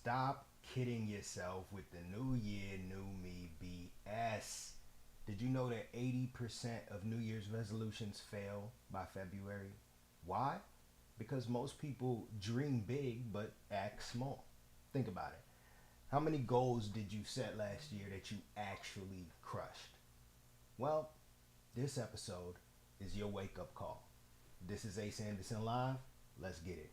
Stop kidding yourself with the new year, new me BS. Did you know that 80% of New Year's resolutions fail by February? Why? Because most people dream big but act small. Think about it. How many goals did you set last year that you actually crushed? Well, this episode is your wake up call. This is Ace Anderson Live. Let's get it.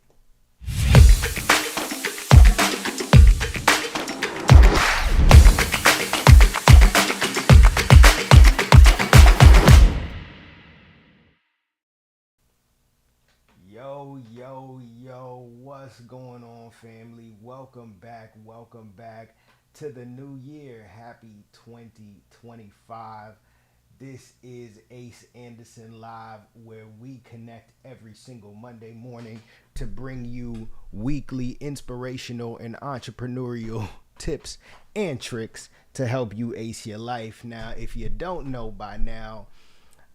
Yo, what's going on, family? Welcome back to the new year. Happy 2025. This is Ace Anderson Live, where we connect every single Monday morning to bring you weekly inspirational and entrepreneurial tips and tricks to help you ace your life. Now, if you don't know by now,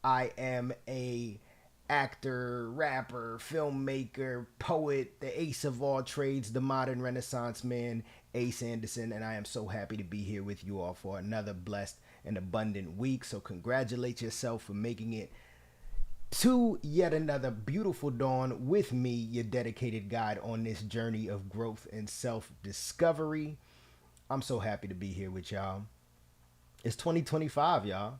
I am a actor, rapper, filmmaker, poet, the ace of all trades, the modern renaissance man, Ace Anderson, and I am so happy to be here with you all for another blessed and abundant week. So congratulate yourself for making it to yet another beautiful dawn with me, your dedicated guide on this journey of growth and self-discovery. I'm so happy to be here with y'all. It's 2025, y'all.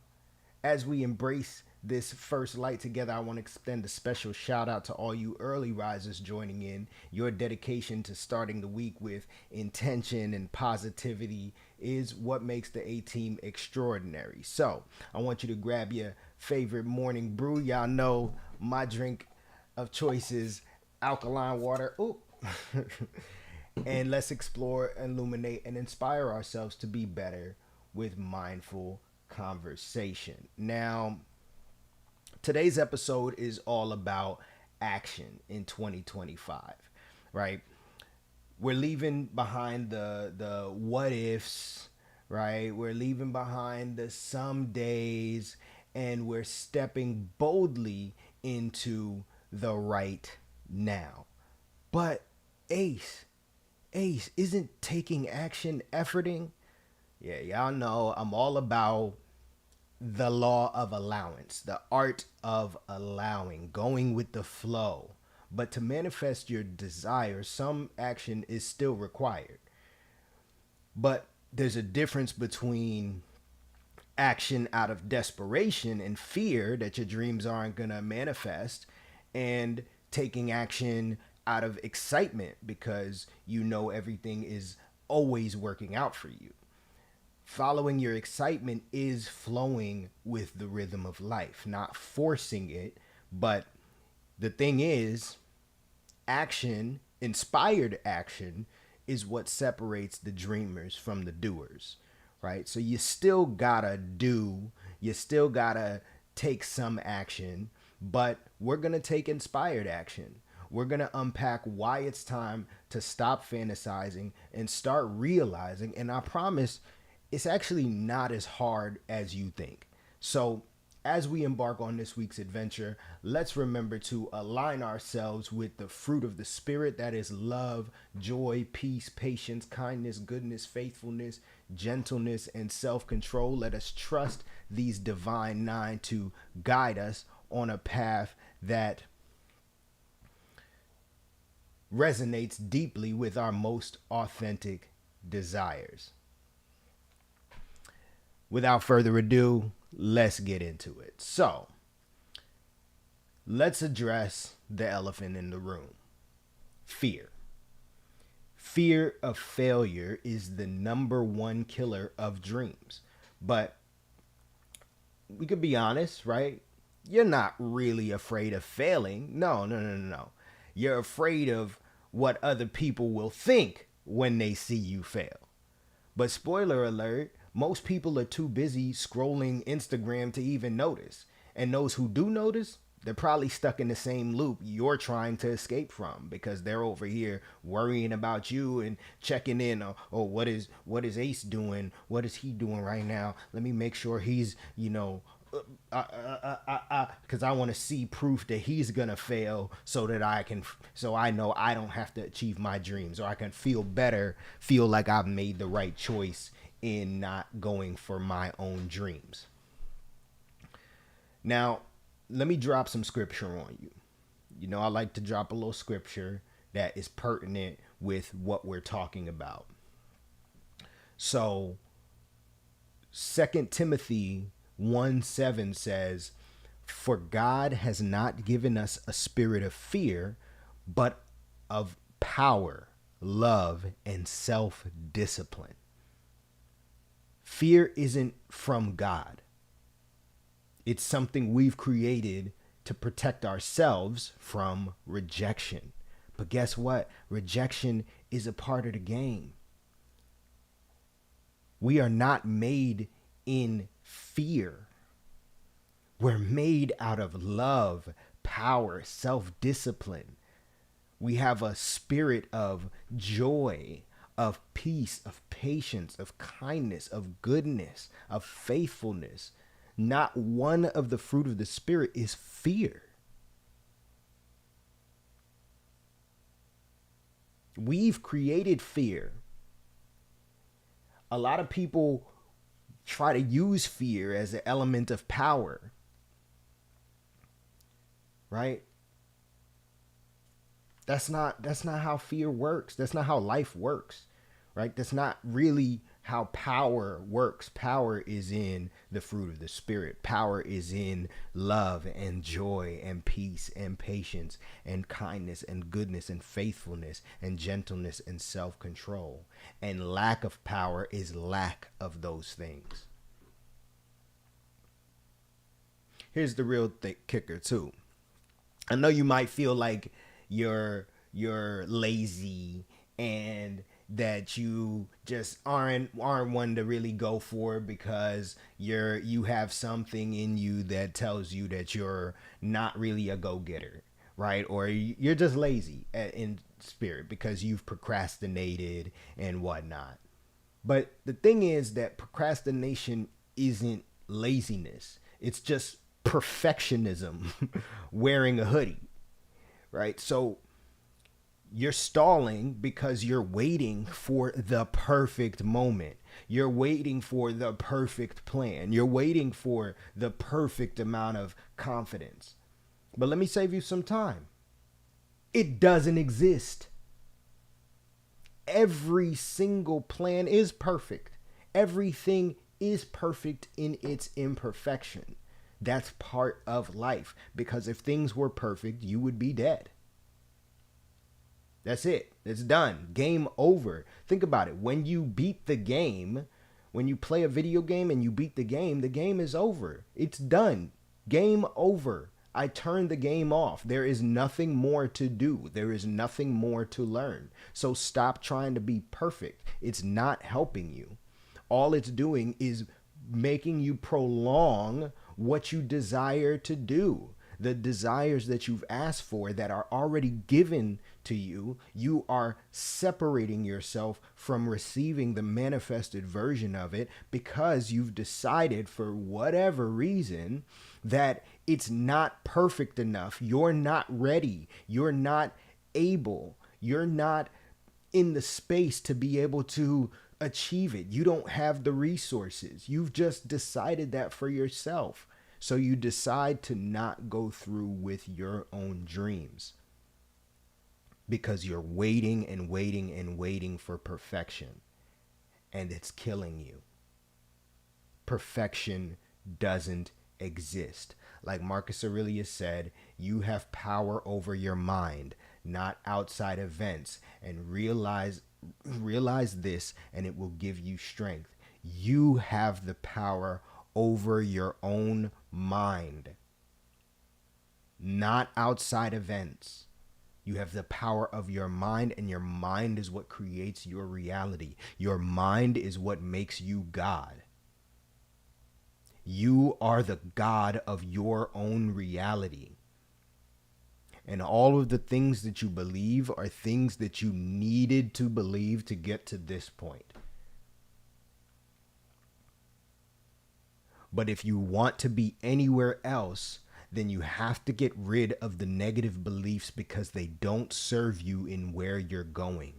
As we embrace this first light together, I want to extend a special shout out to all you early risers joining in. Your dedication to starting the week with intention and positivity is what makes the A team extraordinary. So I want you to grab your favorite morning brew. Y'all know my drink of choice is alkaline water. Ooh. And let's explore, illuminate, and inspire ourselves to be better with mindful conversation. Now, today's episode is all about action in 2025, right? We're leaving behind the what ifs, right? We're leaving behind the some days, and we're stepping boldly into the right now. But Ace, isn't taking action efforting? Yeah, y'all know I'm all about the law of allowance, the art of allowing, going with the flow. But to manifest your desire, some action is still required. But there's a difference between action out of desperation and fear that your dreams aren't going to manifest and taking action out of excitement because you know everything is always working out for you. Following your excitement is flowing with the rhythm of life, not forcing it. But the thing is, action, inspired action, is what separates the dreamers from the doers, right? So you still gotta do, you still gotta take some action, but we're gonna take inspired action. We're gonna unpack why it's time to stop fantasizing and start realizing. And I promise it's actually not as hard as you think. So, as we embark on this week's adventure, let's remember to align ourselves with the fruit of the Spirit, that is love, joy, peace, patience, kindness, goodness, faithfulness, gentleness, and self control. Let us trust these divine nine to guide us on a path that resonates deeply with our most authentic desires. Without further ado, let's get into it. So, let's address the elephant in the room: fear. Fear of failure is the number one killer of dreams. But we could be honest, right? You're not really afraid of failing. No. You're afraid of what other people will think when they see you fail. But spoiler alert, most people are too busy scrolling Instagram to even notice. And those who do notice, they're probably stuck in the same loop you're trying to escape from because they're over here worrying about you and checking in. Oh, what is Ace doing? What is he doing right now? Let me make sure he's, because I want to see proof that he's gonna fail, so that so I know I don't have to achieve my dreams, or I can feel better, feel like I've made the right choice in not going for my own dreams. Now, let me drop some scripture on you. You know, I like to drop a little scripture that is pertinent with what we're talking about. So, 2 Timothy 1:7 says, "For God has not given us a spirit of fear, but of power, love, and self-discipline." Fear isn't from God. It's something we've created to protect ourselves from rejection. But guess what? Rejection is a part of the game. We are not made in fear. We're made out of love, power, self-discipline. We have a spirit of joy, of peace, of patience, of kindness, of goodness, of faithfulness. Not one of the fruit of the Spirit is fear. We've created fear. A lot of people try to use fear as an element of power, right? That's not how fear works. That's not how life works, right? That's not really how power works. Power is in the fruit of the Spirit. Power is in love and joy and peace and patience and kindness and goodness and faithfulness and gentleness and self-control. And lack of power is lack of those things. Here's the real kicker too. I know you might feel like you're lazy and that you just aren't one to really go for it, because you have something in you that tells you that you're not really a go-getter, right? Or you're just lazy in spirit because you've procrastinated and whatnot. But the thing is that procrastination isn't laziness. It's just perfectionism wearing a hoodie, right? So you're stalling because you're waiting for the perfect moment. You're waiting for the perfect plan. You're waiting for the perfect amount of confidence. But let me save you some time. It doesn't exist. Every single plan is perfect. Everything is perfect in its imperfection. That's part of life, because if things were perfect, you would be dead. That's it. It's done. Game over. Think about it. When you beat the game, when you play a video game and you beat the game is over. It's done. Game over. I turned the game off. There is nothing more to do. There is nothing more to learn. So stop trying to be perfect. It's not helping you. All it's doing is making you prolong what you desire to do. The desires that you've asked for that are already given to you, you are separating yourself from receiving the manifested version of it, because you've decided for whatever reason that it's not perfect enough. You're not ready. You're not able. You're not in the space to be able to achieve it. You don't have the resources. You've just decided that for yourself. So you decide to not go through with your own dreams because you're waiting and waiting and waiting for perfection, and it's killing you. Perfection doesn't exist. Like Marcus Aurelius said, you have power over your mind, not outside events, and realize this, and it will give you strength. You have the power over your own mind, not outside events. You have the power of your mind, and your mind is what creates your reality. Your mind is what makes you God. You are the God of your own reality. And all of the things that you believe are things that you needed to believe to get to this point. But if you want to be anywhere else, then you have to get rid of the negative beliefs because they don't serve you in where you're going.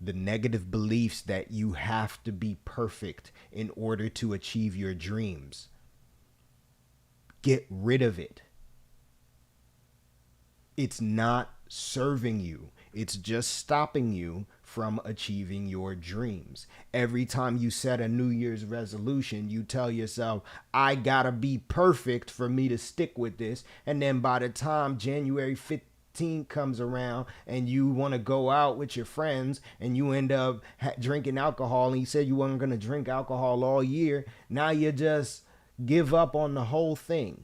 The negative beliefs that you have to be perfect in order to achieve your dreams. Get rid of it. It's not serving you. It's just stopping you from achieving your dreams. Every time you set a New Year's resolution, you tell yourself, I gotta be perfect for me to stick with this. And then by the time January 15th comes around and you want to go out with your friends and you end up drinking alcohol, and you said you weren't going to drink alcohol all year, now you just give up on the whole thing.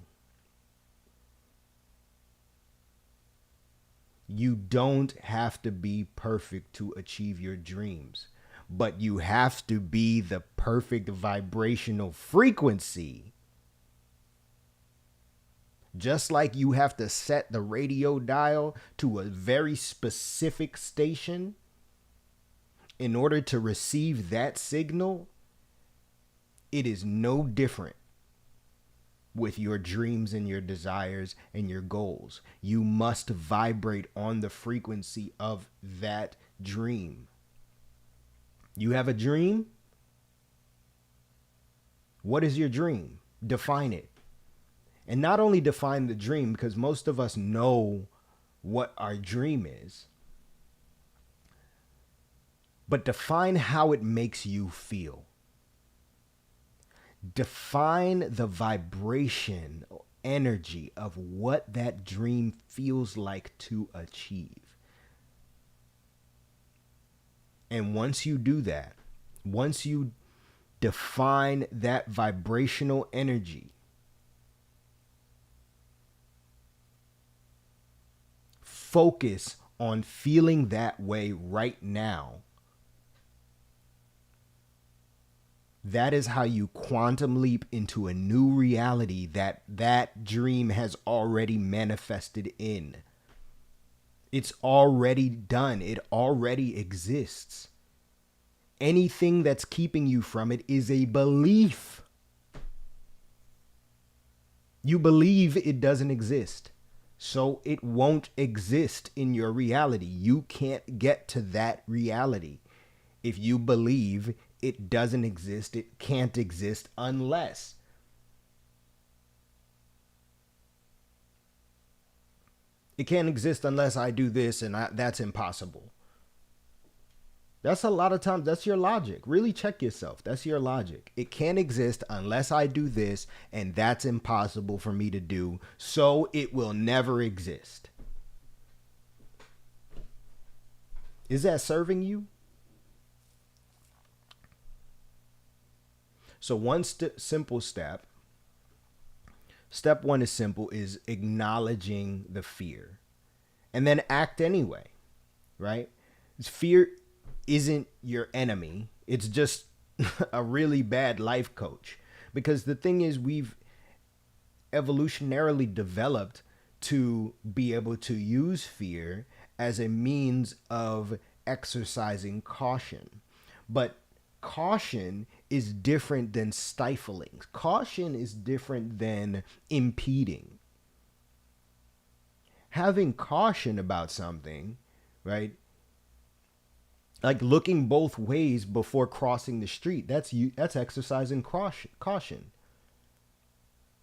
You don't have to be perfect to achieve your dreams, but you have to be the perfect vibrational frequency. Just like you have to set the radio dial to a very specific station in order to receive that signal, it is no different with your dreams and your desires and your goals. You must vibrate on the frequency of that dream. You have a dream? What is your dream? Define it. And not only define the dream, because most of us know what our dream is, but define how it makes you feel. Define the vibration, energy of what that dream feels like to achieve. And once you do that, once you define that vibrational energy, focus on feeling that way right now. That is how you quantum leap into a new reality that dream has already manifested in. It's already done. It already exists. Anything that's keeping you from it is a belief. You believe it doesn't exist, so it won't exist in your reality. You can't get to that reality. If you believe it doesn't exist, it can't exist unless. It can't exist unless I do this, and that's impossible. That's a lot of times, that's your logic. Really check yourself. That's your logic. It can't exist unless I do this, and that's impossible for me to do, so it will never exist. Is that serving you? So one simple step. Step one is simple, is acknowledging the fear. And then act anyway, right? Fear isn't your enemy. It's just a really bad life coach. Because the thing is, we've evolutionarily developed to be able to use fear as a means of exercising caution. But caution is different than stifling. Caution is different than impeding. Having caution about something, right? Like looking both ways before crossing the street. That's exercising caution.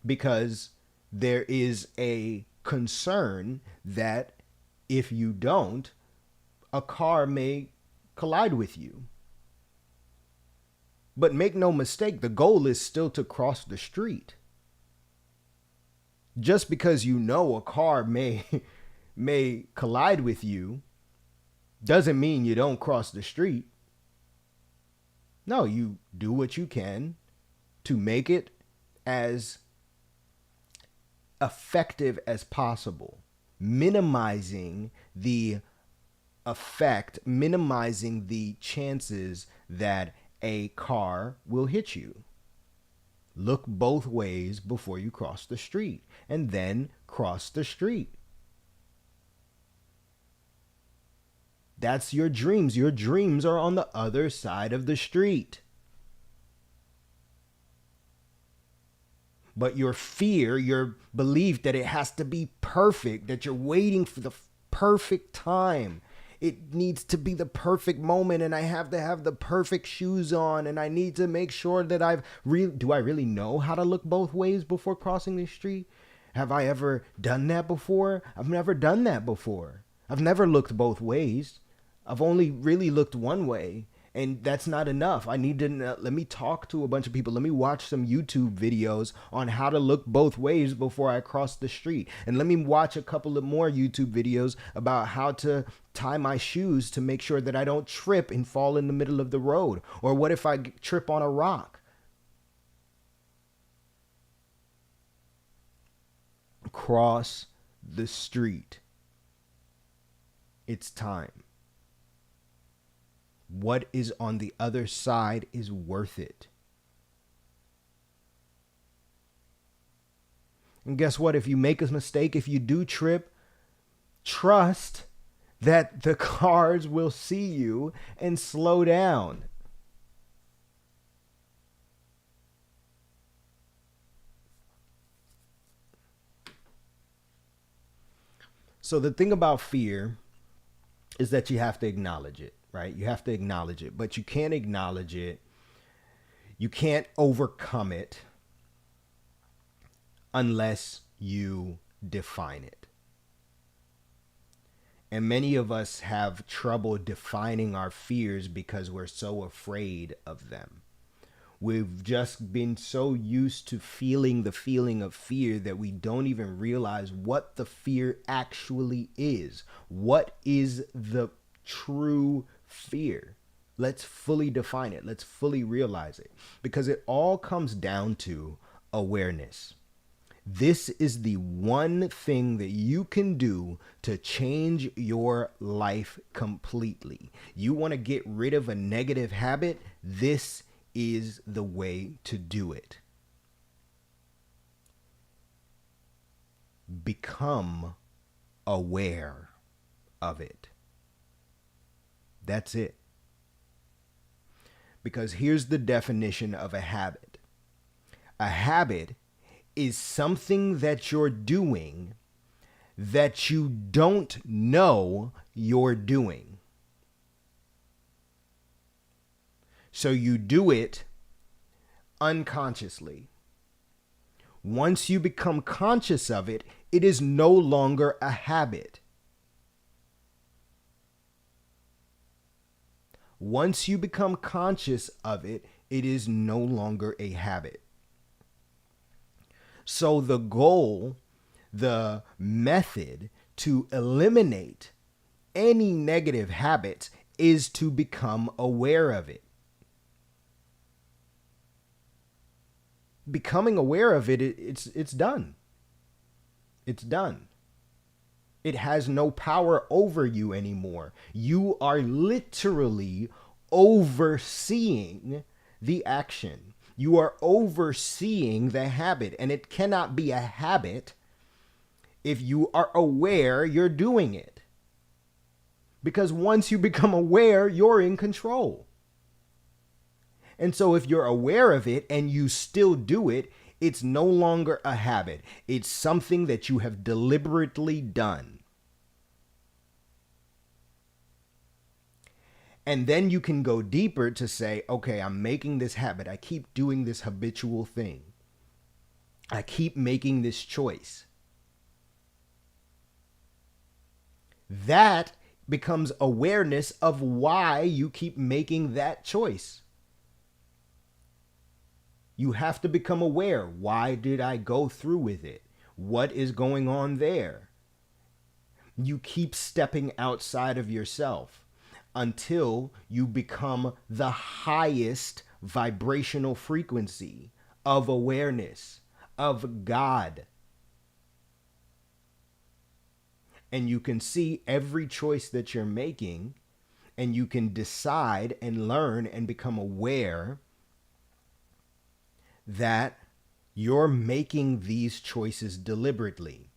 Because there is a concern that if you don't, a car may collide with you. But make no mistake, the goal is still to cross the street. Just because you know a car may collide with you doesn't mean you don't cross the street. No, you do what you can to make it as effective as possible, minimizing the effect, minimizing the chances that a car will hit you. Look both ways before you cross the street, and then cross the street. That's your dreams. Your dreams are on the other side of the street. But your fear, your belief that it has to be perfect, that you're waiting for the perfect time. It needs to be the perfect moment, and I have to have the perfect shoes on, and I need to make sure that do I really know how to look both ways before crossing the street? Have I ever done that before? I've never done that before. I've never looked both ways. I've only really looked one way, and that's not enough. I need to let me talk to a bunch of people. Let me watch some YouTube videos on how to look both ways before I cross the street. And let me watch a couple of more YouTube videos about how to tie my shoes to make sure that I don't trip and fall in the middle of the road. Or what if I trip on a rock? Cross the street. It's time. What is on the other side is worth it. And guess what? If you make a mistake, if you do trip, trust that the cars will see you and slow down. So the thing about fear is that you have to acknowledge it, right? You have to acknowledge it, but you can't acknowledge it. You can't overcome it unless you define it. And many of us have trouble defining our fears because we're so afraid of them. We've just been so used to feeling the feeling of fear that we don't even realize what the fear actually is. What is the true fear? Let's fully define it. Let's fully realize it. Because it all comes down to awareness. This is the one thing that you can do to change your life completely. You want to get rid of a negative habit? This is the way to do it. Become aware of it. That's it. Because here's the definition of a habit. A habit is something that you're doing that you don't know you're doing. So you do it unconsciously. Once you become conscious of it, it is no longer a habit. Once you become conscious of it, it is no longer a habit. So the goal, the method to eliminate any negative habits is to become aware of it. Becoming aware of it, it's done. It's done. It has no power over you anymore. You are literally overseeing the action. You are overseeing the habit, and it cannot be a habit if you are aware you're doing it. Because once you become aware, you're in control. And so if you're aware of it and you still do it, it's no longer a habit. It's something that you have deliberately done. And then you can go deeper to say, okay, I'm making this habit. I keep doing this habitual thing. I keep making this choice. That becomes awareness of why you keep making that choice. You have to become aware. Why did I go through with it? What is going on there? You keep stepping outside of yourself until you become the highest vibrational frequency of awareness, of God. And you can see every choice that you're making, and you can decide and learn and become aware that you're making these choices deliberately.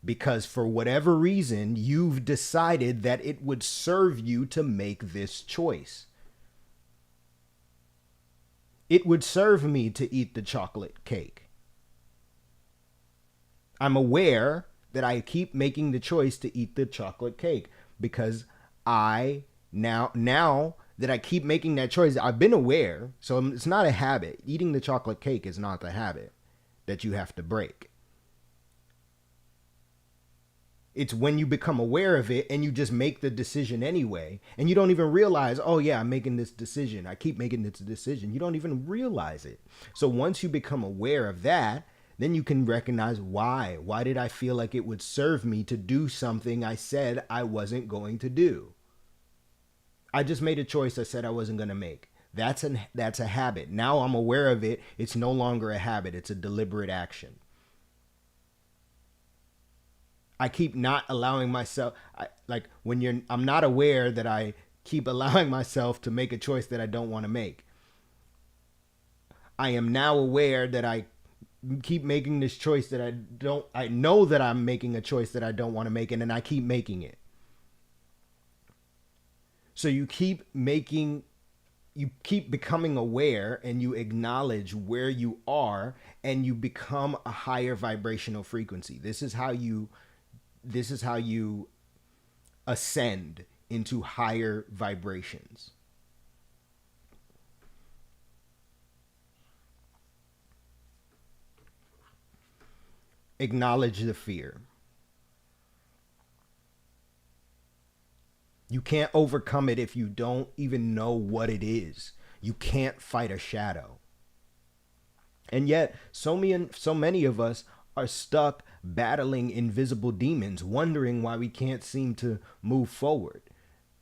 because for whatever reason, you've decided that it would serve you to make this choice. It would serve me to eat the chocolate cake. I'm aware that I keep making the choice to eat the chocolate cake because now that I keep making that choice, I've been aware. So it's not a habit. Eating the chocolate cake is not the habit that you have to break. It's when you become aware of it and you just make the decision anyway. And you don't even realize, oh yeah, I'm making this decision. I keep making this decision. You don't even realize it. So once you become aware of that, then you can recognize why. Why did I feel like it would serve me to do something I said I wasn't going to do? I just made a choice I said I wasn't going to make. That's a habit. Now I'm aware of it. It's no longer a habit. It's a deliberate action. I keep not allowing myself, I'm not aware that I keep allowing myself to make a choice that I don't want to make. I am now aware that I keep making this choice that I know that I'm making a choice that I don't want to make, and then I keep making it. So you keep becoming aware, and you acknowledge where you are, and you become a higher vibrational frequency. This is how you ascend into higher vibrations. Acknowledge the fear. You can't overcome it if you don't even know what it is. You can't fight a shadow. And yet, so many of us are stuck battling invisible demons, wondering why we can't seem to move forward.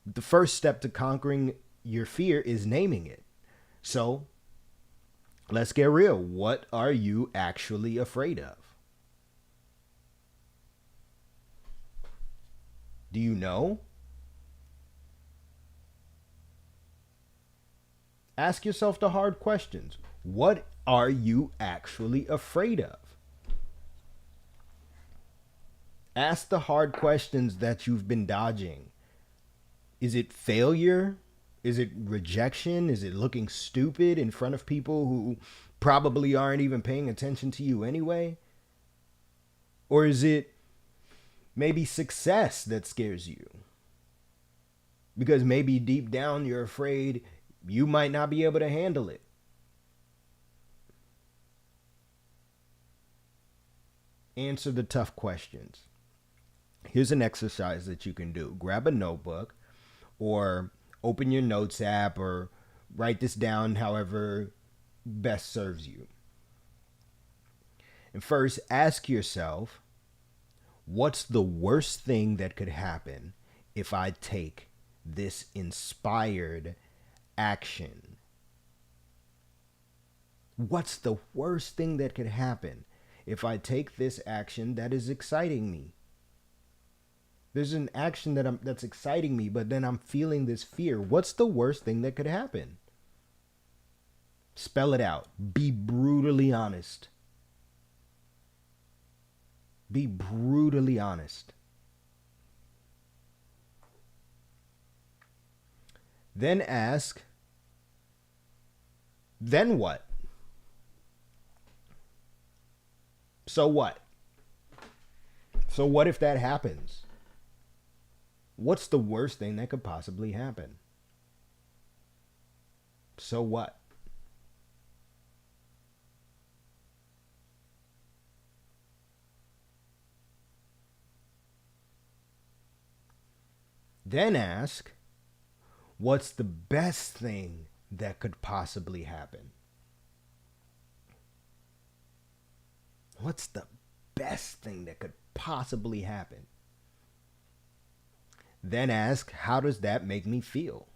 The first step to conquering your fear is naming it. So, let's get real. What are you actually afraid of? Do you know? Ask yourself the hard questions. What are you actually afraid of? Ask the hard questions that you've been dodging. Is it failure? Is it rejection? Is it looking stupid in front of people who probably aren't even paying attention to you anyway? Or is it maybe success that scares you? Because maybe deep down you're afraid you might not be able to handle it. Answer the tough questions. Here's an exercise that you can do. Grab a notebook or open your notes app or write this down however best serves you. And first, ask yourself, what's the worst thing that could happen if I take this inspired action? What's the worst thing that could happen if I take this action that is exciting me? There's an action that's exciting me, but then I'm feeling this fear. What's the worst thing that could happen? Spell it out. Be brutally honest. Be brutally honest. Then ask, then what? So what? So what if that happens? What's the worst thing that could possibly happen? So what? Then ask, what's the best thing that could possibly happen? What's the best thing that could possibly happen? Then ask, how does that make me feel?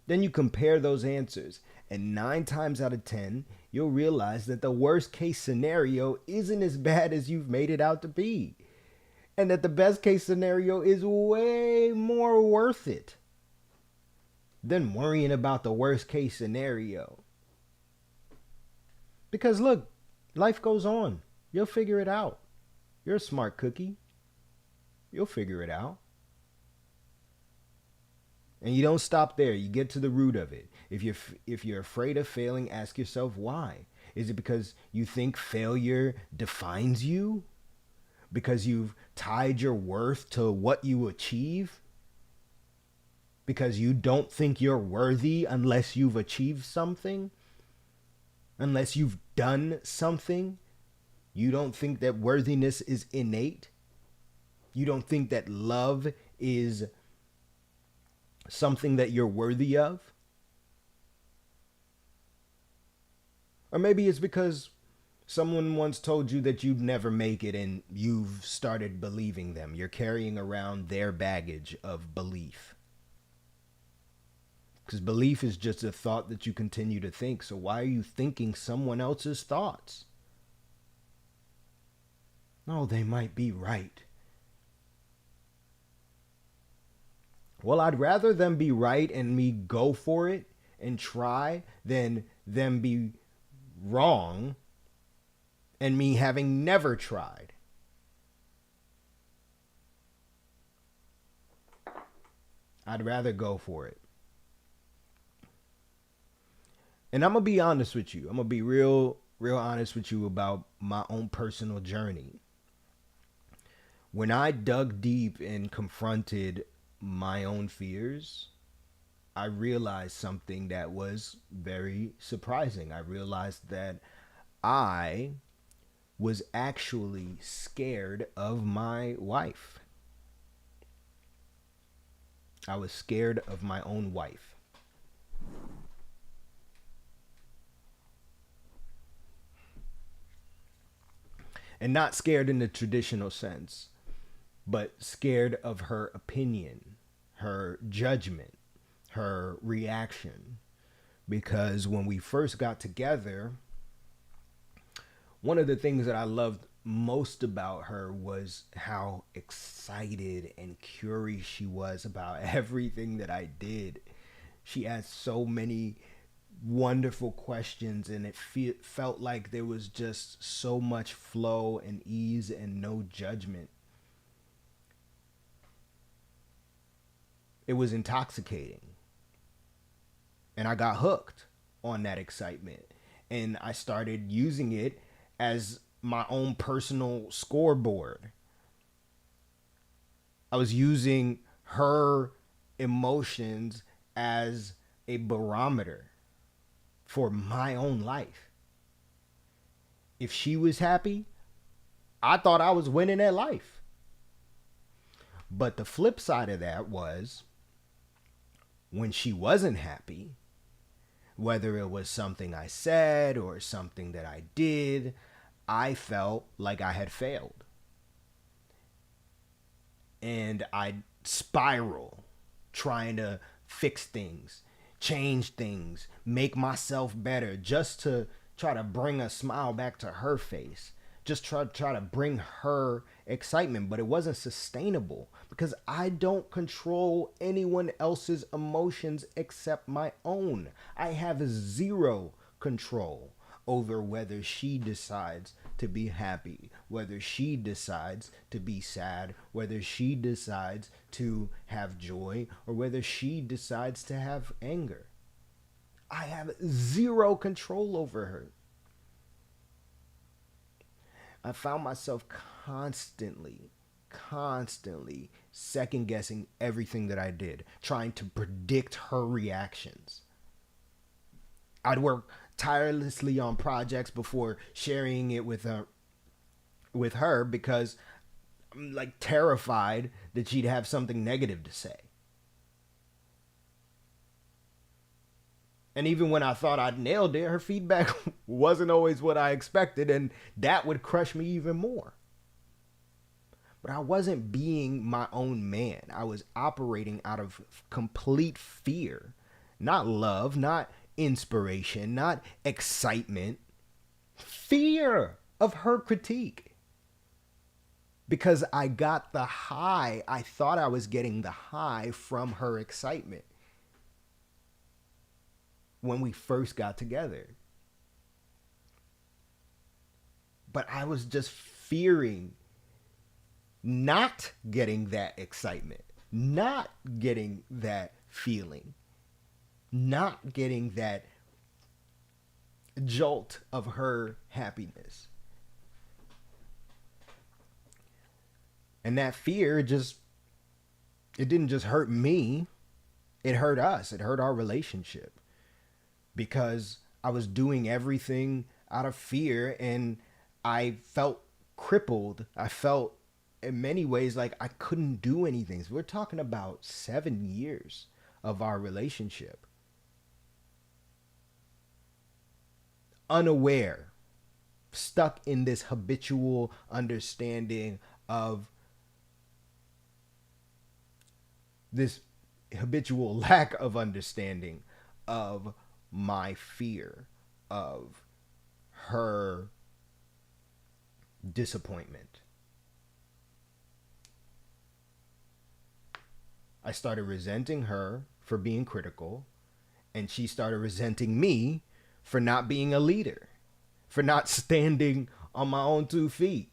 Then you compare those answers, and 9 times out of 10, you'll realize that the worst case scenario isn't as bad as you've made it out to be. And that the best case scenario is way more worth it than worrying about the worst case scenario. Because look, life goes on. You'll figure it out. You're a smart cookie. You'll figure it out. And you don't stop there. You get to the root of it. If you're afraid of failing, ask yourself why. Is it because you think failure defines you? Because you've tied your worth to what you achieve? Because you don't think you're worthy unless you've achieved something? Unless you've done something? You don't think that worthiness is innate? You don't think that love is something that you're worthy of? Or maybe it's because someone once told you that you'd never make it and you've started believing them. You're carrying around their baggage of belief. Because belief is just a thought that you continue to think. So why are you thinking someone else's thoughts? Oh, they might be right. Well, I'd rather them be right and me go for it and try than them be wrong and me having never tried. I'd rather go for it. And I'm going to be honest with you. I'm going to be real honest with you about my own personal journey. When I dug deep and confronted my own fears, I realized something that was very surprising. I realized that I was actually scared of my wife. I was scared of my own wife. And not scared in the traditional sense, but scared of her opinion, her judgment, her reaction. Because when we first got together, one of the things that I loved most about her was how excited and curious she was about everything that I did. She asked so many wonderful questions, and it felt like there was just so much flow and ease and no judgment. It was intoxicating. And I got hooked on that excitement. And I started using it as my own personal scoreboard. I was using her emotions as a barometer for my own life. If she was happy, I thought I was winning at life. But the flip side of that was when she wasn't happy, whether it was something I said or something that I did, I felt like I had failed. And I'd spiral trying to fix things, change things, make myself better just to try to bring a smile back to her face. Just try to bring her excitement, but it wasn't sustainable because I don't control anyone else's emotions except my own. I have zero control over whether she decides to be happy, whether she decides to be sad, whether she decides to have joy, or whether she decides to have anger. I have zero control over her. I found myself constantly second guessing everything that I did, trying to predict her reactions. I'd work tirelessly on projects before sharing it with her because I'm like terrified that she'd have something negative to say. And even when I thought I'd nailed it, her feedback wasn't always what I expected, and that would crush me even more. But I wasn't being my own man. I was operating out of complete fear. Not love, not inspiration, not excitement. Fear of her critique. Because I got the high, I thought I was getting the high from her excitement when we first got together. But I was just fearing not getting that excitement, not getting that feeling, not getting that jolt of her happiness. And that fear just, it didn't just hurt me, it hurt us. It hurt our relationship because I was doing everything out of fear and I felt crippled. I felt in many ways like I couldn't do anything. So we're talking about 7 years of our relationship. Unaware, stuck in this habitual understanding of this habitual lack of understanding of my fear of her disappointment. I started resenting her for being critical, and she started resenting me for not being a leader, for not standing on my own 2 feet,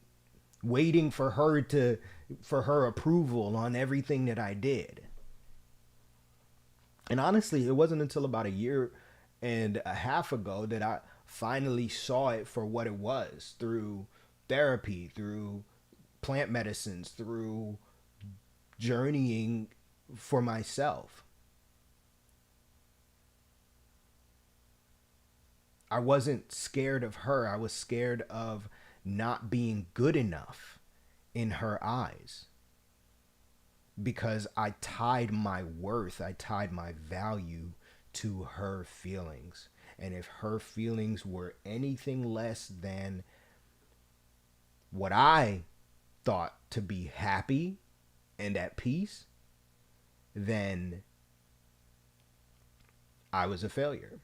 waiting for her approval on everything that I did. And honestly, it wasn't until about a year and a half ago that I finally saw it for what it was, through therapy, through plant medicines, through journeying for myself. I wasn't scared of her. I was scared of not being good enough in her eyes, because I tied my worth, I tied my value to her feelings. And if her feelings were anything less than what I thought to be happy and at peace, then I was a failure.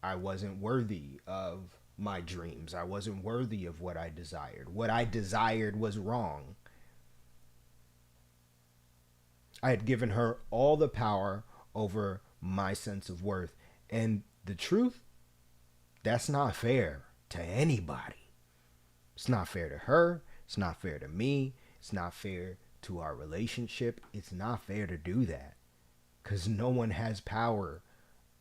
I wasn't worthy of my dreams. I wasn't worthy of what I desired. What I desired was wrong. I had given her all the power over my sense of worth. And the truth, that's not fair to anybody. It's not fair to her. It's not fair to me. It's not fair to our relationship. It's not fair to do that, because no one has power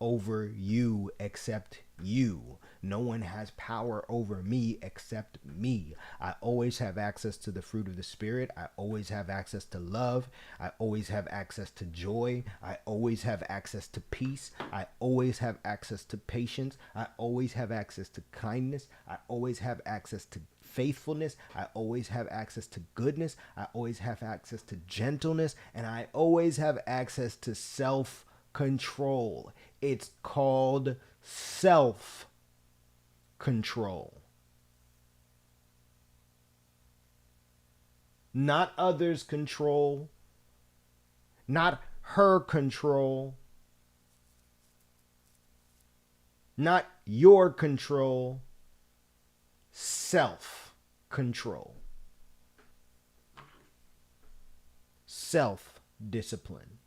over you except you. No one has power over me except me. I always have access to the fruit of the Spirit. I always have access to love. I always have access to joy. I always have access to peace. I always have access to patience. I always have access to kindness. I always have access to faithfulness. I always have access to goodness. I always have access to gentleness. And I always have access to self-control. It's called self-control. Not others' control. Not her control. Not your control. Self-control. Self-discipline.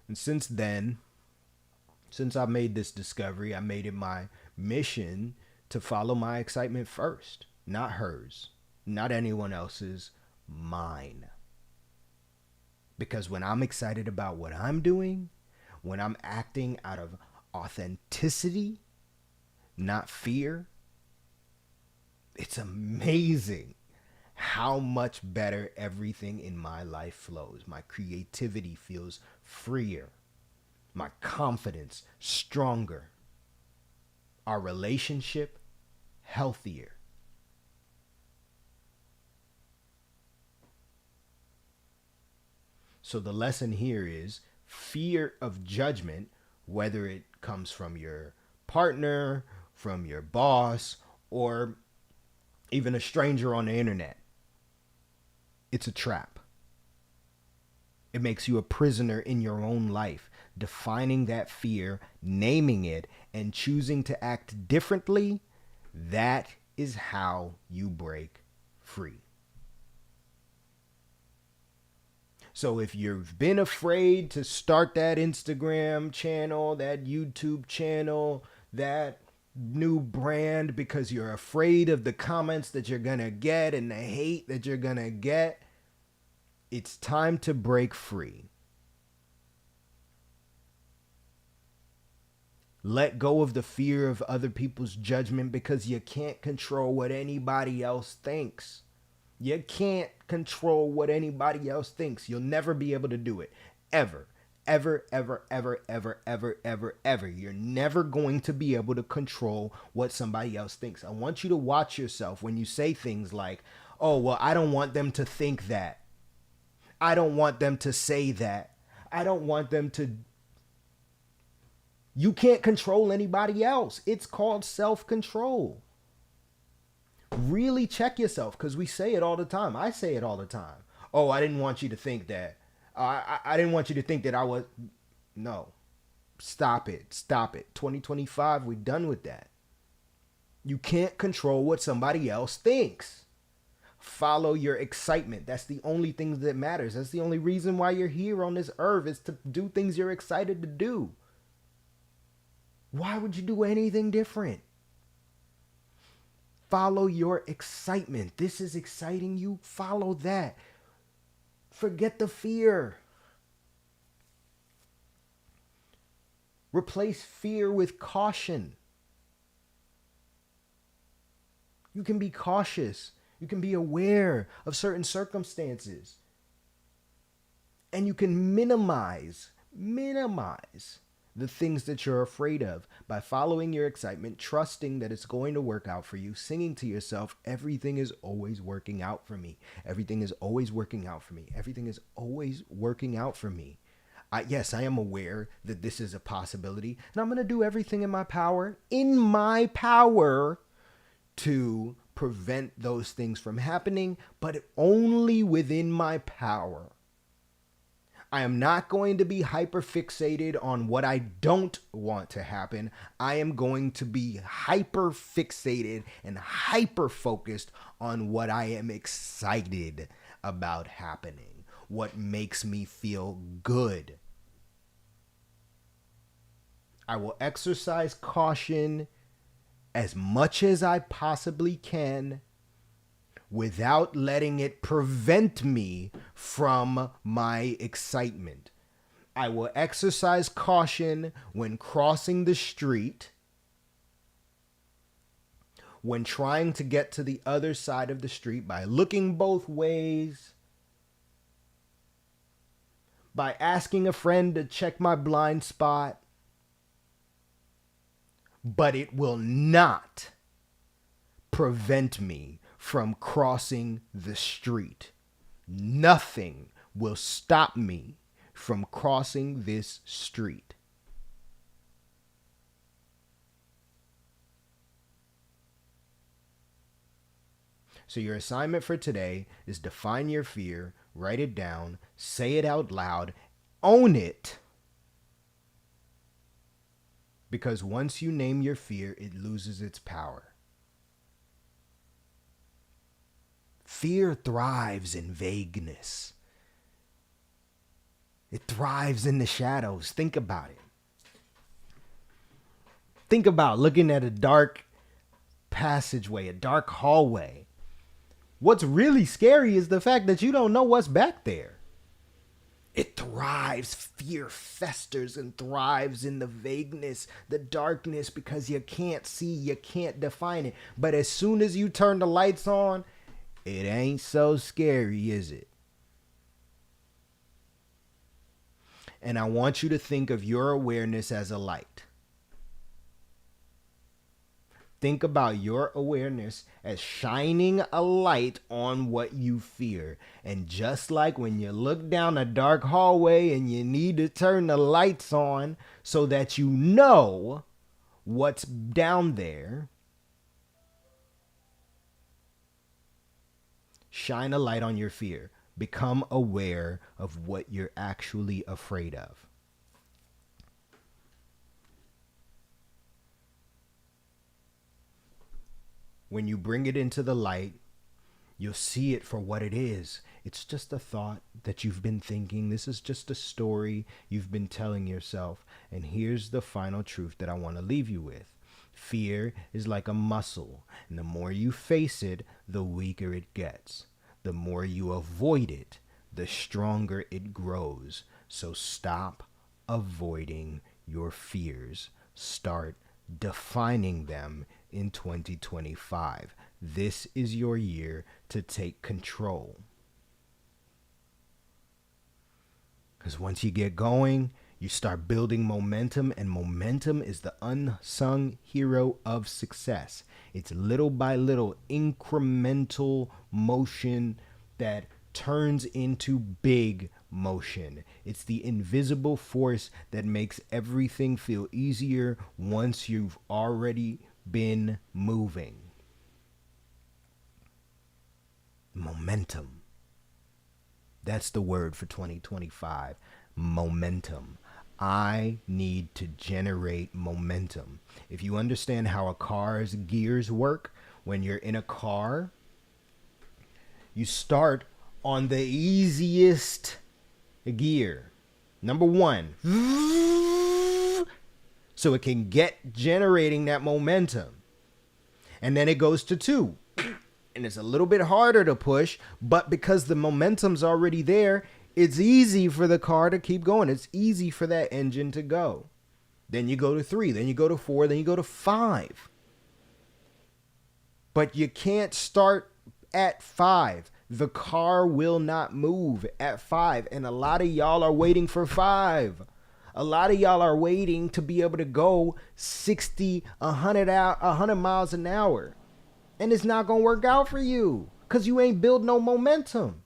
And since then, since I made this discovery, I made it my mission to follow my excitement first, not hers, not anyone else's, mine. Because when I'm excited about what I'm doing, when I'm acting out of authenticity, not fear, it's amazing how much better everything in my life flows. My creativity feels freer. My confidence stronger. Our relationship healthier. So the lesson here is fear of judgment, whether it comes from your partner, from your boss, or even a stranger on the internet. It's a trap. It makes you a prisoner in your own life. Defining that fear, naming it, and choosing to act differently, that is how you break free. So if you've been afraid to start that Instagram channel, that YouTube channel, that new brand because you're afraid of the comments that you're going to get and the hate that you're going to get, it's time to break free. Let go of the fear of other people's judgment because you can't control what anybody else thinks. You can't control what anybody else thinks. You'll never be able to do it. Ever. Ever, ever, ever, ever, ever, ever, ever. You're never going to be able to control what somebody else thinks. I want you to watch yourself when you say things like, oh, well, I don't want them to think that. I don't want them to say that. I don't want them to. You can't control anybody else. It's called self-control. Really check yourself, because we say it all the time. I say it all the time. Oh, I didn't want you to think that. I didn't want you to think that I was. No. Stop it. Stop it. 2025, we're done with that. You can't control what somebody else thinks. Follow your excitement. That's the only thing that matters. That's the only reason why you're here on this earth, is to do things you're excited to do. Why would you do anything different? Follow your excitement. This is exciting you. Follow that. Forget the fear. Replace fear with caution. You can be cautious. You can be aware of certain circumstances. And you can minimize the things that you're afraid of by following your excitement, trusting that it's going to work out for you, singing to yourself, everything is always working out for me. Everything is always working out for me. Everything is always working out for me. Yes, I am aware that this is a possibility, and I'm going to do everything in my power, to prevent those things from happening, but only within my power. I am not going to be hyper fixated on what I don't want to happen. I am going to be hyper fixated and hyper focused on what I am excited about happening, what makes me feel good. I will exercise caution as much as I possibly can, without letting it prevent me from my excitement. I will exercise caution when crossing the street, when trying to get to the other side of the street, by looking both ways, by asking a friend to check my blind spot. But it will not prevent me from crossing the street. Nothing will stop me from crossing this street. So your assignment for today is define your fear, write it down, say it out loud, own it. Because once you name your fear, it loses its power. Fear thrives in vagueness. It thrives in the shadows. Think about it. Think about looking at a dark passageway, a dark hallway. What's really scary is the fact that you don't know what's back there. It thrives. Fear festers and thrives in the vagueness, the darkness, because you can't see, you can't define it. But as soon as you turn the lights on, it ain't so scary, is it? And I want you to think of your awareness as a light. Think about your awareness as shining a light on what you fear. And just like when you look down a dark hallway and you need to turn the lights on so that you know what's down there, shine a light on your fear. Become aware of what you're actually afraid of. When you bring it into the light, You'll see it for what it is. It's just a thought that you've been thinking. This is just a story you've been telling yourself. And here's the final truth that I want to leave you with. Fear is like a muscle, and the more you face it, the weaker it gets. The more you avoid it, the stronger it grows. So stop avoiding your fears. Start defining them in 2025. This is your year to take control. Because once you get going, you start building momentum, and momentum is the unsung hero of success. It's little by little incremental motion that turns into big motion. It's the invisible force that makes everything feel easier once you've already been moving. Momentum. That's the word for 2025. Momentum. I need to generate momentum. If you understand how a car's gears work, when you're in a car, you start on the easiest gear. Number 1. So it can get generating that momentum. And then it goes to 2. And it's a little bit harder to push, but because the momentum's already there, it's easy for the car to keep going. It's easy for that engine to go. Then you go to 3, then you go to 4, then you go to 5. But you can't start at 5. The car will not move at 5. And a lot of y'all are waiting for 5. A lot of y'all are waiting to be able to go 60, 100 miles an hour. And it's not going to work out for you because you ain't built no momentum.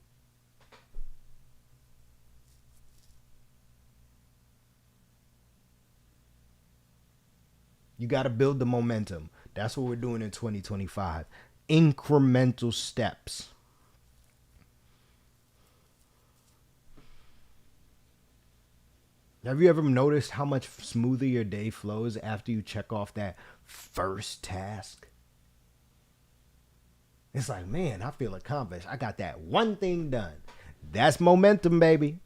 You got to build the momentum. That's what we're doing in 2025. Incremental steps. Have you ever noticed how much smoother your day flows after you check off that first task? It's like, man, I feel accomplished. I got that one thing done. That's momentum, baby.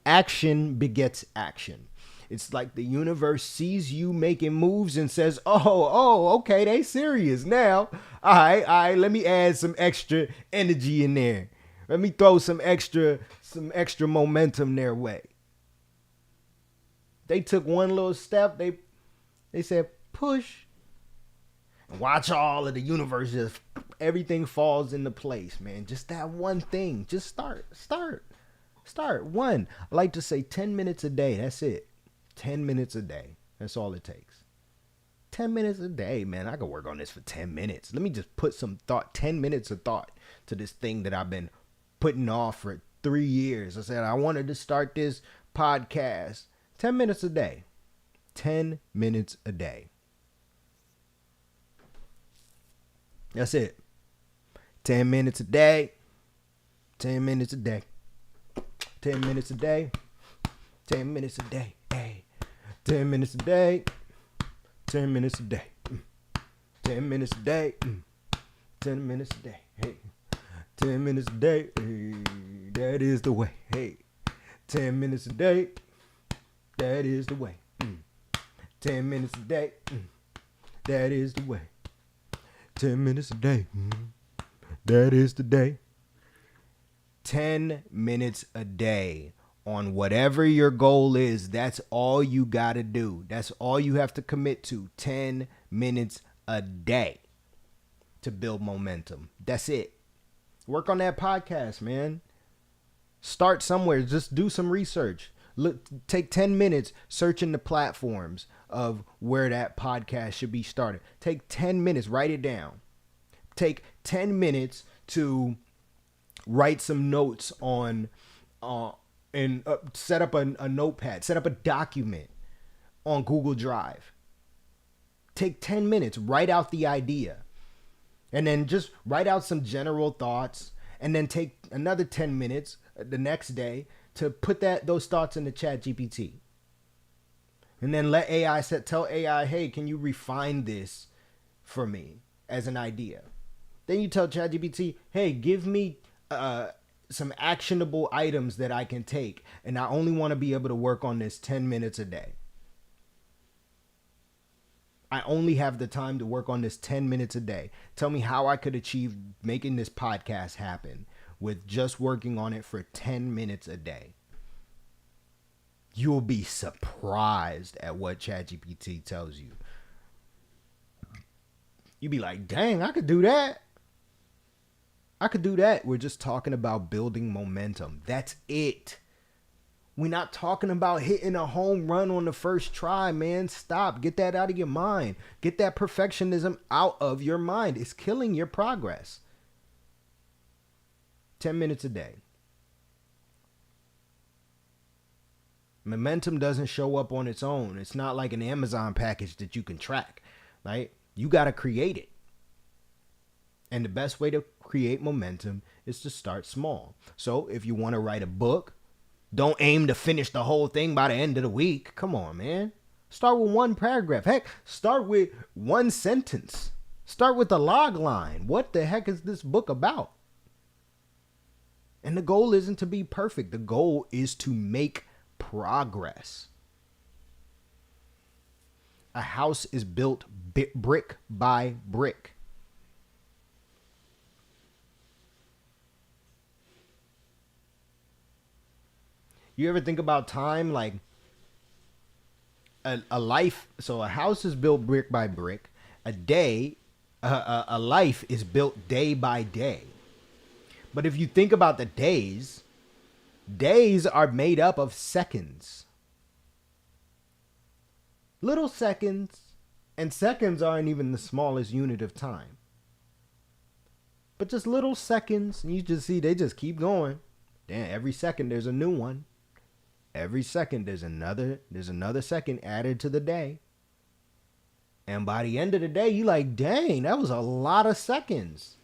Action begets action. It's like the universe sees you making moves and says, okay, they serious now. All right, let me add some extra energy in there. Let me throw some extra momentum their way. They took one little step. They said, push. And watch all of the universe, just everything falls into place, man. Just that one thing. Just start. One. I like to say 10 minutes a day. That's it. 10 minutes a day. That's all it takes. 10 minutes a day, man. I could work on this for 10 minutes. Let me just put some thought, 10 minutes of thought to this thing that I've been putting off for 3 years. I said I wanted to start this podcast. 10 minutes a day. 10 minutes a day. That's it. 10 minutes a day. 10 minutes a day. 10 minutes a day. 10 minutes a day. Hey. 10 minutes a day. 10 minutes a day. 10 minutes a day. 10 minutes a day. Hey. 10 minutes a day. Hey. That is the way. Hey. 10 minutes a day. That is the way. 10 minutes a day. That is the way. 10 minutes a day. That is the day. 10 minutes a day on whatever your goal is. That's all you got to do. That's all you have to commit to. 10 minutes a day to build momentum. That's it. Work on that podcast, man. Start somewhere. Just do some research. Look, take 10 minutes searching the platforms of where that podcast should be started. Take 10 minutes, write it down. Take 10 minutes to write some notes on, and set up a notepad, set up a document on Google Drive. Take 10 minutes, write out the idea, and then just write out some general thoughts, and then take another 10 minutes the next day to put those thoughts into ChatGPT. And then let tell AI, hey, can you refine this for me as an idea? Then you tell ChatGPT, hey, give me uh, some actionable items that I can take. And I only want to be able to work on this 10 minutes a day. I only have the time to work on this 10 minutes a day. Tell me how I could achieve making this podcast happen with just working on it for 10 minutes a day. You'll be surprised at what ChatGPT tells you. You'll be like, dang, I could do that. I could do that. We're just talking about building momentum. That's it. We're not talking about hitting a home run on the first try, man. Stop. Get that out of your mind. Get that perfectionism out of your mind. It's killing your progress. 10 minutes a day. Momentum doesn't show up on its own. It's not like an Amazon package that you can track, right? You got to create it. And the best way to create momentum is to start small. So if you want to write a book, don't aim to finish the whole thing by the end of the week. Come on, man. Start with one paragraph. Heck, start with one sentence. Start with the log line. What the heck is this book about? And the goal isn't to be perfect. The goal is to make progress. A house is built brick by brick. You ever think about time? Like a life, so a house is built brick by brick. A day, a life is built day by day. But if you think about the days are made up of seconds. Little seconds, and seconds aren't even the smallest unit of time. But just little seconds, and you just see they just keep going. Damn, every second there's a new one. Every second there's another second added to the day. And by the end of the day, you like, dang, that was a lot of seconds.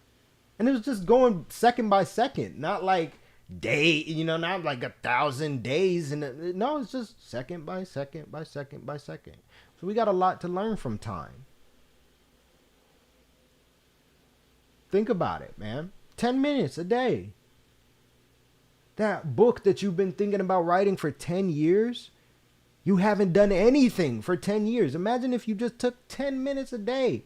And it was just going second by second, not like day, not like 1,000 days. No, it's just second by second by second by second. So we got a lot to learn from time. Think about it, man. 10 minutes a day. That book that you've been thinking about writing for 10 years, you haven't done anything for 10 years. Imagine if you just took 10 minutes a day,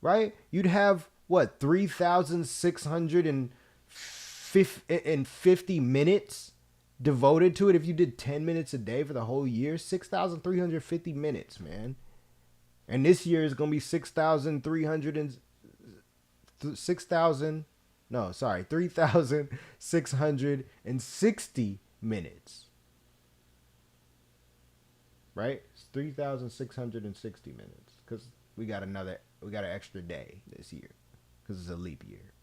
right? You'd have, 3,650 minutes devoted to it if you did 10 minutes a day for the whole year. 6,350 minutes, man. And this year is going to be 3,660 minutes. Right? It's 3,660 minutes. Because we got an extra day this year. Because it's a leap year.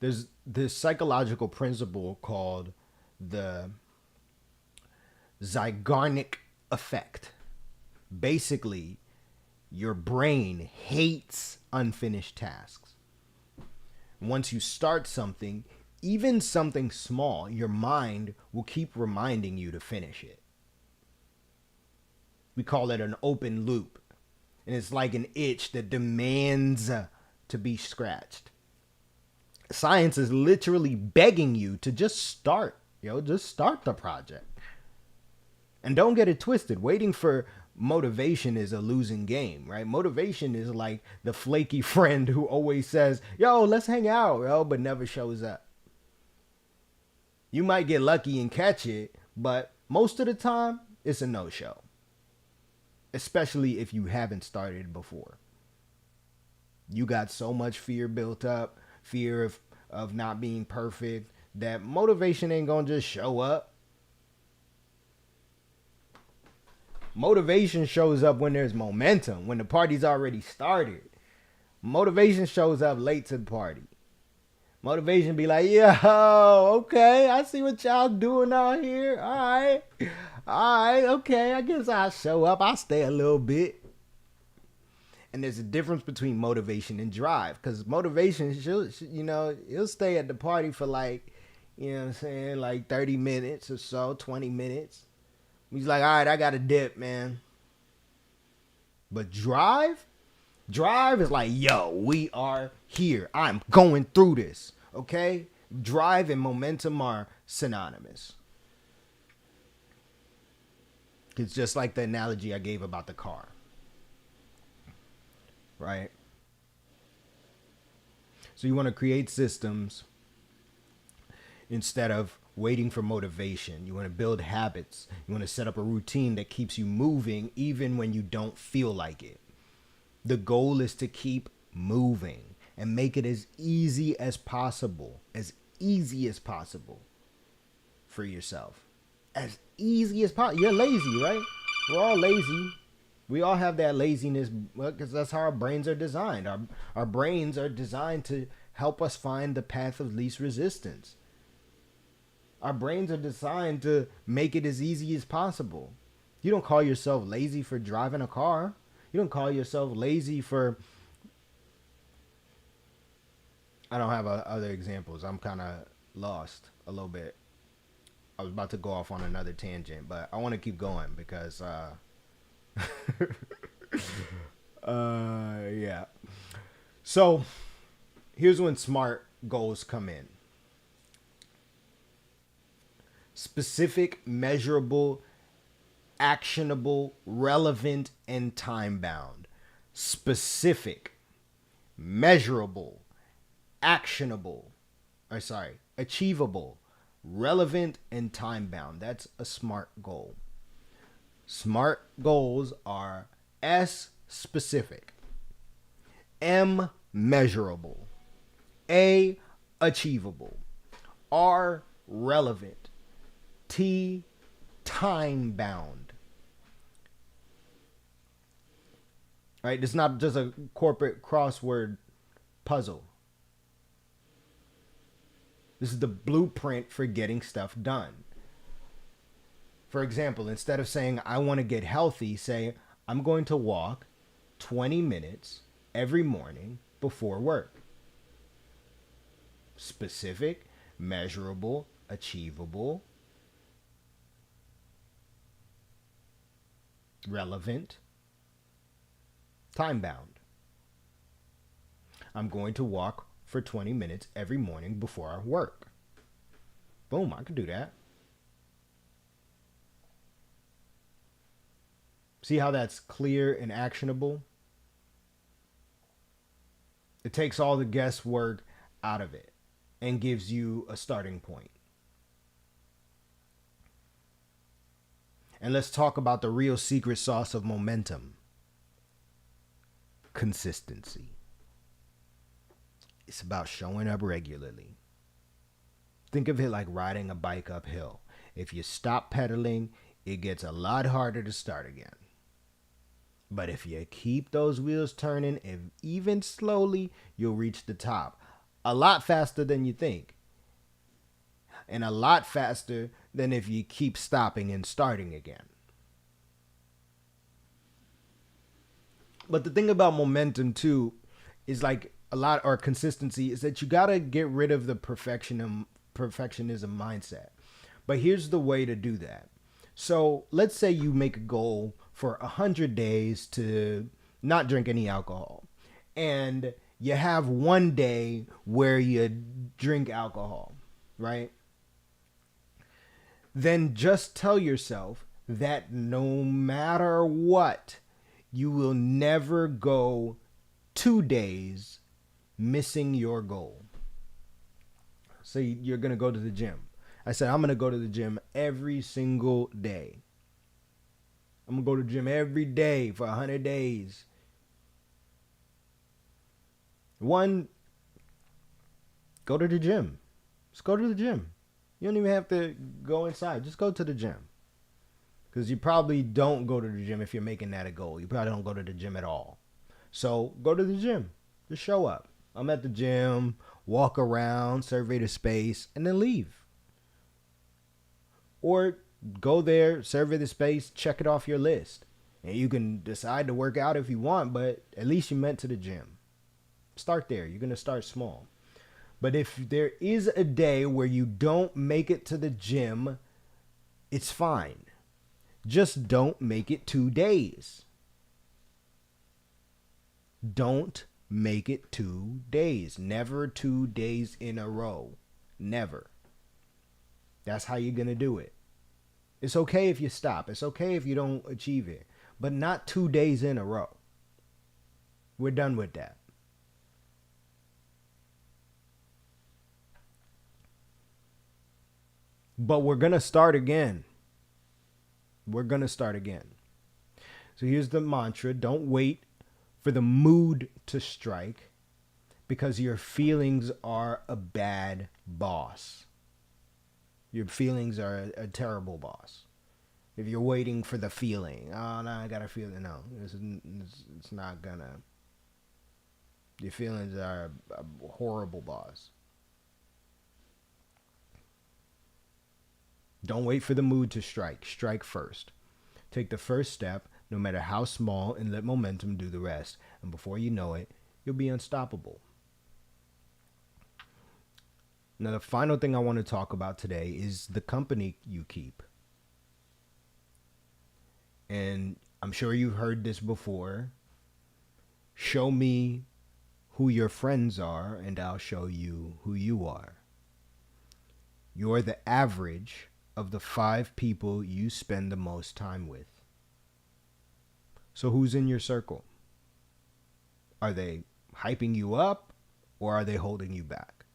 There's this psychological principle called the Zeigarnik effect. Basically, your brain hates unfinished tasks. Once you start something, even something small, your mind will keep reminding you to finish it. We call it an open loop. And it's like an itch that demands to be scratched. Science is literally begging you to just start. Just start the project. And don't get it twisted. Waiting for motivation is a losing game, right? Motivation is like the flaky friend who always says, yo, let's hang out, but never shows up. You might get lucky and catch it, but most of the time, it's a no-show. Especially if you haven't started before. You got so much fear built up, fear of not being perfect, that motivation ain't gonna just show up. Motivation shows up when there's momentum, when the party's already started. Motivation shows up late to the party. Motivation be like, yo, okay, I see what y'all doing out here. All right, okay, I guess I'll show up. I'll stay a little bit. And there's a difference between motivation and drive. Because motivation, he'll stay at the party for like 30 minutes or so, 20 minutes. He's like, all right, I got to dip, man. But drive is like, yo, we are here. I'm going through this. Okay? Drive and momentum are synonymous. It's just like the analogy I gave about the car. Right? So you want to create systems instead of waiting for motivation. You want to build habits. You want to set up a routine that keeps you moving even when you don't feel like it. The goal is to keep moving and make it as easy as possible for yourself. As easy as possible. You're lazy, right? We're all lazy. We all have that laziness because that's how our brains are designed. Our brains are designed to help us find the path of least resistance. Our brains are designed to make it as easy as possible. You don't call yourself lazy for driving a car. You don't call yourself lazy for... I don't have other examples. I'm kind of lost a little bit. I was about to go off on another tangent, but I want to keep going because... yeah. So, here's when SMART goals come in. Specific, measurable, actionable, relevant, and time-bound. Specific, measurable, achievable, relevant, and time-bound. That's a SMART goal. SMART goals are S, specific, M, measurable, A, achievable, R, relevant, T, time-bound. Right? It's not just a corporate crossword puzzle. This is the blueprint for getting stuff done. For example, instead of saying, I want to get healthy, say, I'm going to walk 20 minutes every morning before work. Specific, measurable, achievable, relevant, time-bound. I'm going to walk for 20 minutes every morning before I work. Boom, I can do that. See how that's clear and actionable? It takes all the guesswork out of it and gives you a starting point. And let's talk about the real secret sauce of momentum. Consistency. It's about showing up regularly. Think of it like riding a bike uphill. If you stop pedaling, it gets a lot harder to start again. But if you keep those wheels turning, even slowly, you'll reach the top. A lot faster than you think. And a lot faster than if you keep stopping and starting again. But the thing about momentum too is like a lot, or consistency, is that you got to get rid of the perfectionism mindset. But here's the way to do that. So let's say you make a goal for 100 days to not drink any alcohol. And you have one day where you drink alcohol, right? Then just tell yourself that no matter what, you will never go 2 days missing your goal. Say you're going to go to the gym. I said, I'm going to go to the gym every single day. I'm going to go to the gym every day for 100 days. One, go to the gym. Just go to the gym. You don't even have to go inside. Just go to the gym. Because you probably don't go to the gym if you're making that a goal. You probably don't go to the gym at all. So go to the gym. Just show up. I'm at the gym, walk around, survey the space, and then leave. Or go there, survey the space, check it off your list. And you can decide to work out if you want, but at least you went to the gym. Start there. You're going to start small. But if there is a day where you don't make it to the gym, it's fine. Just don't make it 2 days. Don't make it 2 days. Never 2 days in a row. Never. That's how you're going to do it. It's okay if you stop. It's okay if you don't achieve it. But not 2 days in a row. We're done with that. But we're going to start again. We're going to start again. So here's the mantra. Don't wait for the mood to strike, because your feelings are a bad boss. Your feelings are a terrible boss. If you're waiting for the feeling, oh, no, I got a feeling. No, it's not gonna. Your feelings are a horrible boss. Don't wait for the mood to strike. Strike first. Take the first step, no matter how small, and let momentum do the rest. And before you know it, you'll be unstoppable. Now, the final thing I want to talk about today is the company you keep. And I'm sure you've heard this before. Show me who your friends are, and I'll show you who you are. You're the average of the 5 people you spend the most time with. So who's in your circle? Are they hyping you up, or are they holding you back?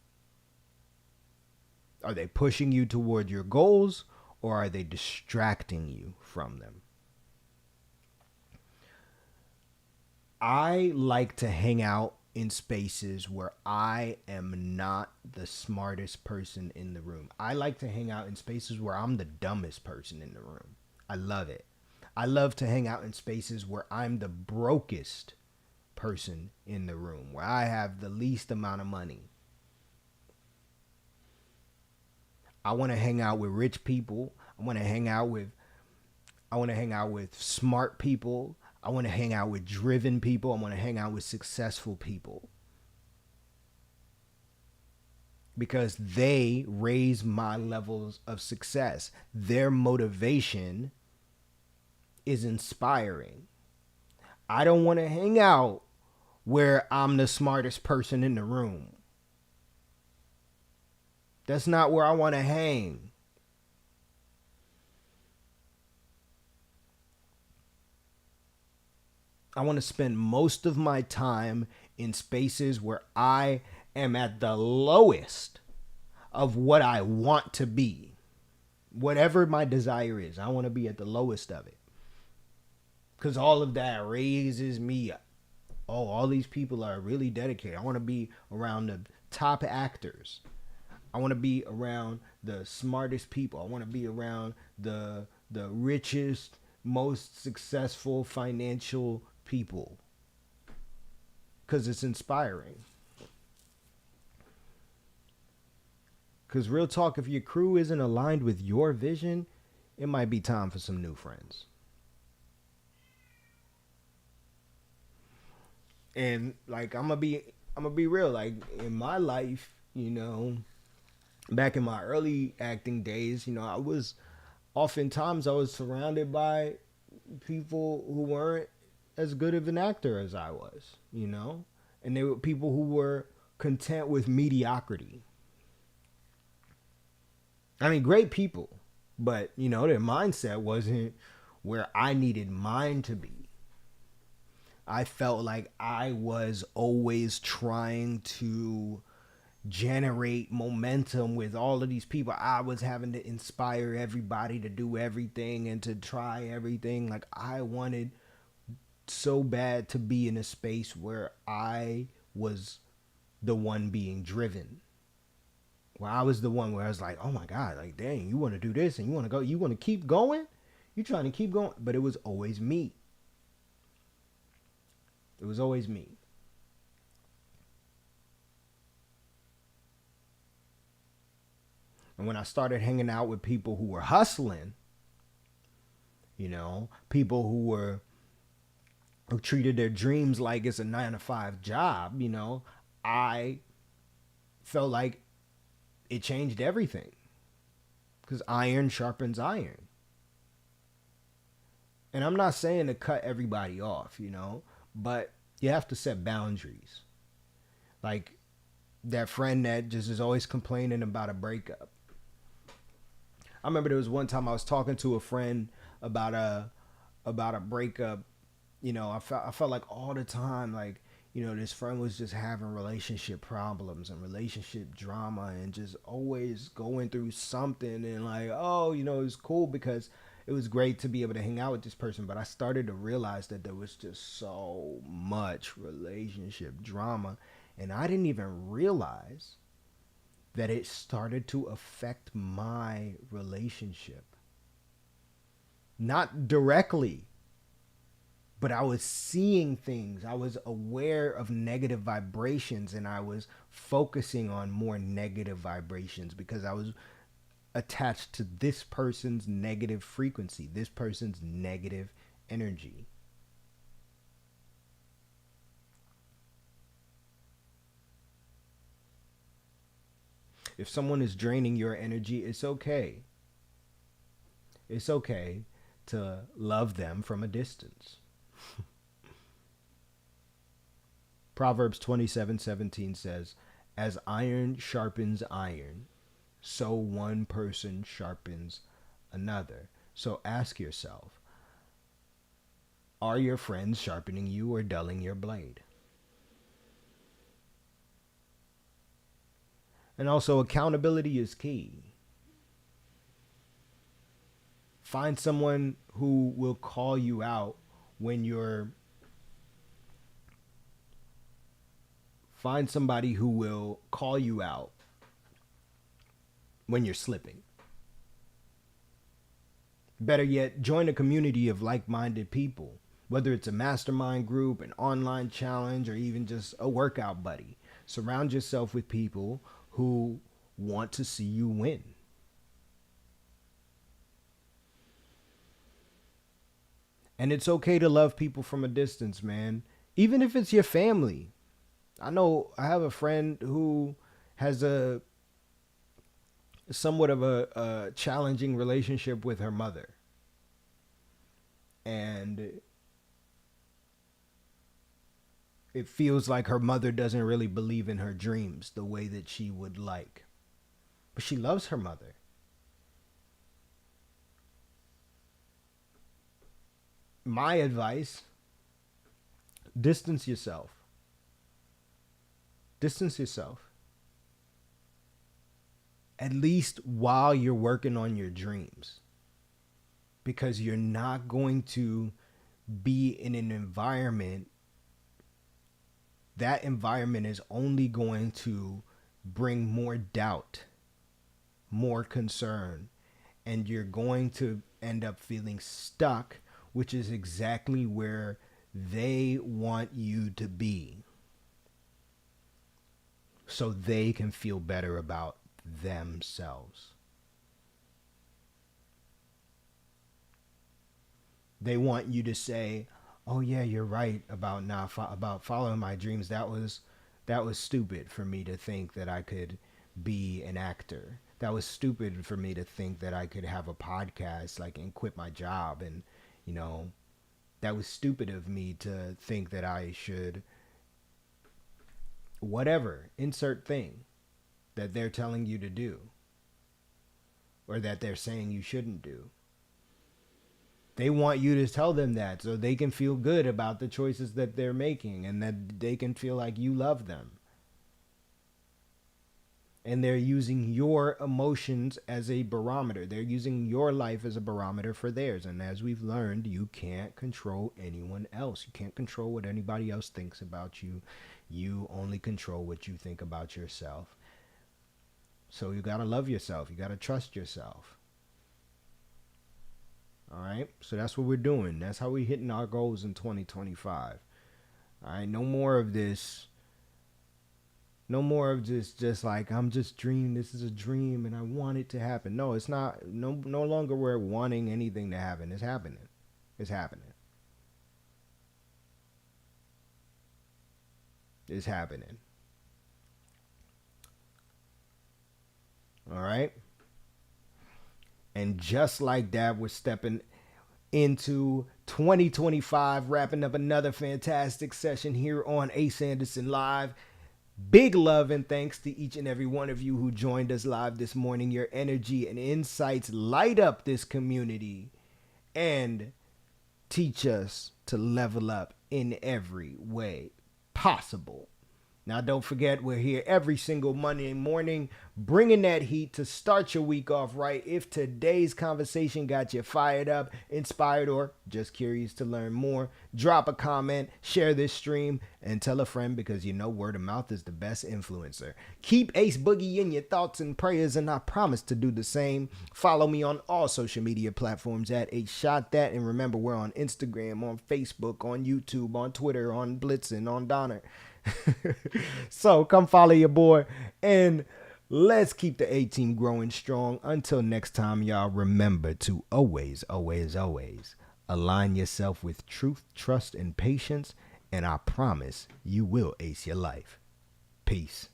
Are they pushing you toward your goals, or are they distracting you from them? I like to hang out in spaces where I am not the smartest person in the room. I like to hang out in spaces where I'm the dumbest person in the room. I love it. I love to hang out in spaces where I'm the brokest person in the room, where I have the least amount of money. I want to hang out with rich people. I want to hang out with smart people. I want to hang out with driven people. I want to hang out with successful people. Because they raise my levels of success. Their motivation is inspiring. I don't want to hang out where I'm the smartest person in the room. That's not where I want to hang. I want to spend most of my time in spaces where I am at the lowest of what I want to be. Whatever my desire is, I want to be at the lowest of it. Because all of that raises me up. Oh, all these people are really dedicated. I want to be around the top actors. I want to be around the smartest people. I want to be around the richest, most successful financial people. Because it's inspiring. Because real talk, if your crew isn't aligned with your vision, it might be time for some new friends. And like I'm gonna be real. Like in my life, back in my early acting days, oftentimes I was surrounded by people who weren't as good of an actor as I was, and they were people who were content with mediocrity. I mean, great people, but their mindset wasn't where I needed mine to be. I felt like I was always trying to generate momentum with all of these people. I was having to inspire everybody to do everything and to try everything. Like I wanted so bad to be in a space where I was the one being driven. Where I was the one where I was like, oh my God, like, dang, you want to do this and you want to go, you want to keep going? You trying to keep going? But it was always me. It was always me. And when I started hanging out with people who were hustling, people who treated their dreams like it's a 9-to-5 job, I felt like it changed everything. Because iron sharpens iron. And I'm not saying to cut everybody off, but You have to set boundaries. Like that friend that just is always complaining about a breakup. I remember there was one time I was talking to a friend about a breakup. I felt like all the time, like, this friend was just having relationship problems and relationship drama and just always going through something. And like, oh, it was cool because it was great to be able to hang out with this person. But I started to realize that there was just so much relationship drama. And I didn't even realize that it started to affect my relationship. Not directly, but I was seeing things. I was aware of negative vibrations, and I was focusing on more negative vibrations because I was attached to this person's negative frequency, this person's negative energy. If someone is draining your energy, it's okay. It's okay to love them from a distance. Proverbs 27:17 says, "As iron sharpens iron, so one person sharpens another." So ask yourself, are your friends sharpening you or dulling your blade? And also, accountability is key. Find someone who will call you out when you're find somebody who will call you out when you're slipping. Better yet, join a community of like-minded people, whether it's a mastermind group, an online challenge, or even just a workout buddy. Surround yourself with people who want to see you win. And it's okay to love people from a distance, man. Even if it's your family. I know I have a friend who has a somewhat of a challenging relationship with her mother. And it feels like her mother doesn't really believe in her dreams the way that she would like. But she loves her mother. My advice, distance yourself. Distance yourself. At least while you're working on your dreams. Because you're not going to be in an environment. That environment is only going to bring more doubt, more concern, and you're going to end up feeling stuck, which is exactly where they want you to be. So they can feel better about themselves. They want you to say, "Oh yeah, you're right about about following my dreams. That was stupid for me to think that I could be an actor. That was stupid for me to think that I could have a podcast like and quit my job and, you know, that was stupid of me to think that I should whatever, insert thing that they're telling you to do or that they're saying you shouldn't do." They want you to tell them that so they can feel good about the choices that they're making and that they can feel like you love them. And they're using your emotions as a barometer. They're using your life as a barometer for theirs. And as we've learned, you can't control anyone else. You can't control what anybody else thinks about you. You only control what you think about yourself. So you got to love yourself. You got to trust yourself. All right. So that's what we're doing. That's how we're hitting our goals in 2025. All right. No more of this. No more of just like, I'm just dreaming. This is a dream and I want it to happen. No, it's not. No longer we're wanting anything to happen. It's happening. It's happening. It's happening. All right. And just like that, we're stepping. into 2025, wrapping up another fantastic session here on Ace Anderson Live. Big love and thanks to each and every one of you who joined us live this morning. Your energy and insights light up this community and teach us to level up in every way possible. Now, don't forget, we're here every single Monday morning, bringing that heat to start your week off right. If today's conversation got you fired up, inspired, or just curious to learn more, drop a comment, share this stream, and tell a friend, because you know word of mouth is the best influencer. Keep Ace Boogie in your thoughts and prayers, and I promise to do the same. Follow me on all social media platforms at Ace Shot That, and remember, we're on Instagram, on Facebook, on YouTube, on Twitter, on Blitzen, on Donner. So come follow your boy and let's keep the A-team growing strong. Until next time, y'all, remember to always, always, always align yourself with truth, trust, and patience, and I promise you will ace your life. Peace.